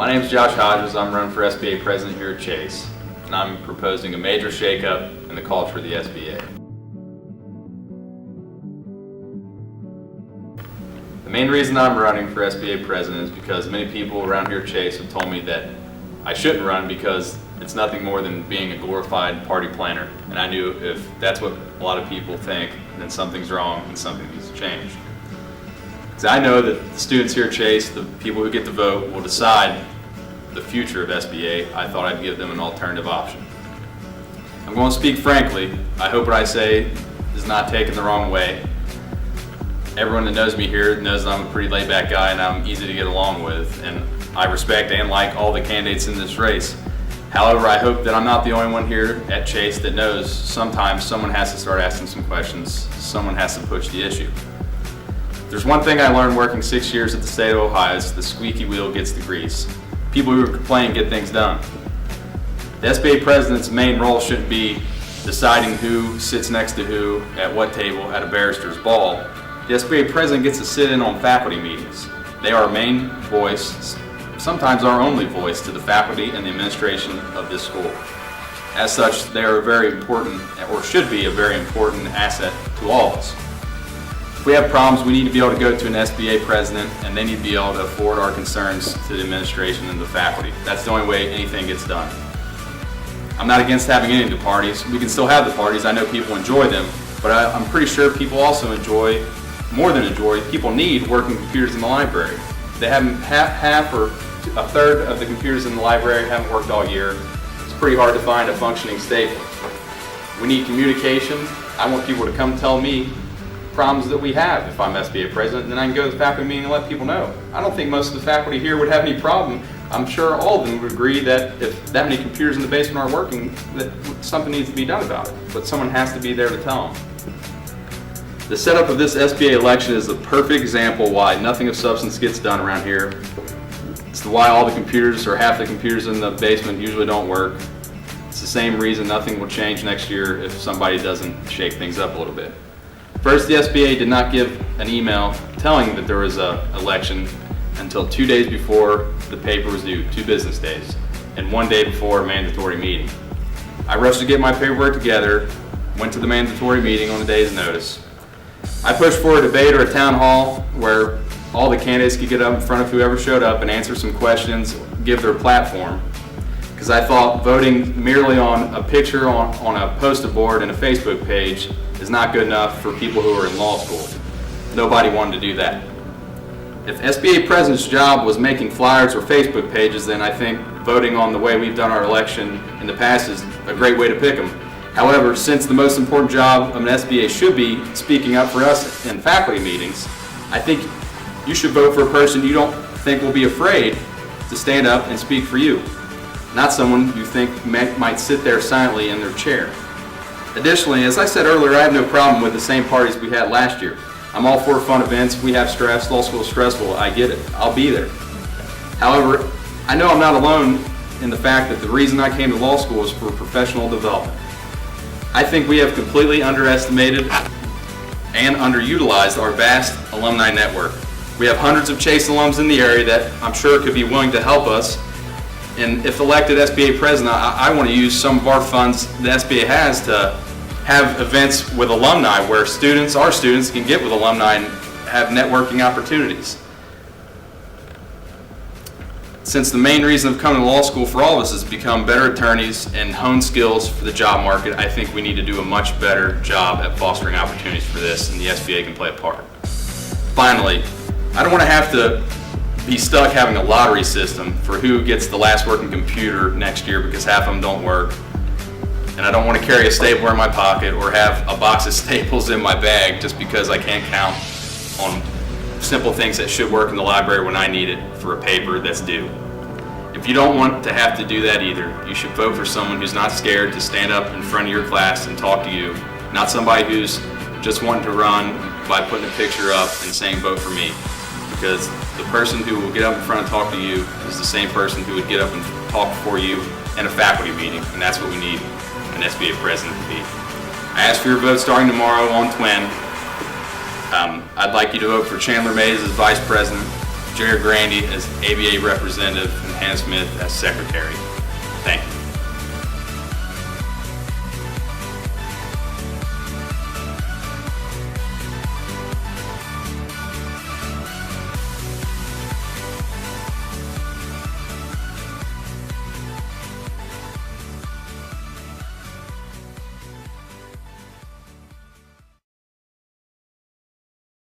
My name is Josh Hodges. I'm running for SBA president here at Chase, and I'm proposing a major shakeup in the culture of the SBA. The main reason I'm running for SBA president is because many people around here at Chase have told me that I shouldn't run because it's nothing more than being a glorified party planner. And I knew if that's what a lot of people think, then something's wrong and something needs to change. Because I know that the students here at Chase, the people who get to vote, will decide the future of SBA. I thought I'd give them an alternative option. I'm going to speak frankly. I hope what I say is not taken the wrong way. Everyone that knows me here knows that I'm a pretty laid-back guy and I'm easy to get along with, and I respect and like all the candidates in this race. However, I hope that I'm not the only one here at Chase that knows sometimes someone has to start asking some questions, someone has to push the issue. There's one thing I learned working 6 years at the state of Ohio is the squeaky wheel gets the grease. People who complain get things done. The SBA president's main role shouldn't be deciding who sits next to who at what table at a barrister's ball. The SBA president gets to sit in on faculty meetings. They are our main voice, sometimes our only voice, to the faculty and the administration of this school. As such, they are a very important, or should be a very important asset to all of us. If we have problems, we need to be able to go to an SBA president, and they need to be able to forward our concerns to the administration and the faculty. That's the only way anything gets done. I'm not against having any of the parties. We can still have the parties. I know people enjoy them, but I'm pretty sure people also enjoy, more than enjoy, people need working computers in the library. They haven't, half or a third of the computers in the library haven't worked all year. It's pretty hard to find a functioning staple. We need communication. I want people to come tell me problems that we have if I'm SBA president, and then I can go to the faculty meeting and let people know. I don't think most of the faculty here would have any problem. I'm sure all of them would agree that if that many computers in the basement aren't working, that something needs to be done about it. But someone has to be there to tell them. The setup of this SBA election is a perfect example why nothing of substance gets done around here. It's why all the computers, or half the computers in the basement, usually don't work. It's the same reason nothing will change next year if somebody doesn't shake things up a little bit. First, the SBA did not give an email telling that there was an election until 2 days before the paper was due, 2 business days, and 1 day before a mandatory meeting. I rushed to get my paperwork together, went to the mandatory meeting on a day's notice. I pushed for a debate or a town hall where all the candidates could get up in front of whoever showed up and answer some questions, give their platform. Because I thought voting merely on a picture on a poster board and a Facebook page is not good enough for people who are in law school. Nobody wanted to do that. If SBA president's job was making flyers or Facebook pages, then I think voting on the way we've done our election in the past is a great way to pick them. However, since the most important job of an SBA should be speaking up for us in faculty meetings, I think you should vote for a person you don't think will be afraid to stand up and speak for you, not someone you think might sit there silently in their chair. Additionally, as I said earlier, I have no problem with the same parties we had last year. I'm all for fun events. We have stress. Law school is stressful. I get it. I'll be there. However, I know I'm not alone in the fact that the reason I came to law school is for professional development. I think we have completely underestimated and underutilized our vast alumni network. We have hundreds of Chase alums in the area that I'm sure could be willing to help us. And if elected SBA president, I want to use some of our funds the SBA has to have events with alumni where our students can get with alumni and have networking opportunities. Since the main reason of coming to law school for all of us is to become better attorneys and hone skills for the job market, I think we need to do a much better job at fostering opportunities for this, and the SBA can play a part. Finally, I don't want to have to be stuck having a lottery system for who gets the last working computer next year because half of them don't work. And I don't want to carry a stapler in my pocket or have a box of staples in my bag just because I can't count on simple things that should work in the library when I need it for a paper that's due. If you don't want to have to do that either, you should vote for someone who's not scared to stand up in front of your class and talk to you, not somebody who's just wanting to run by putting a picture up and saying vote for me. Because the person who will get up in front and talk to you is the same person who would get up and talk for you in a faculty meeting, and that's what we need an SBA president to be. I ask for your vote starting tomorrow on Twin. I'd like you to vote for Chandler Mays as vice president, Jared Grandy as ABA representative and Hannah Smith as secretary. Thank you.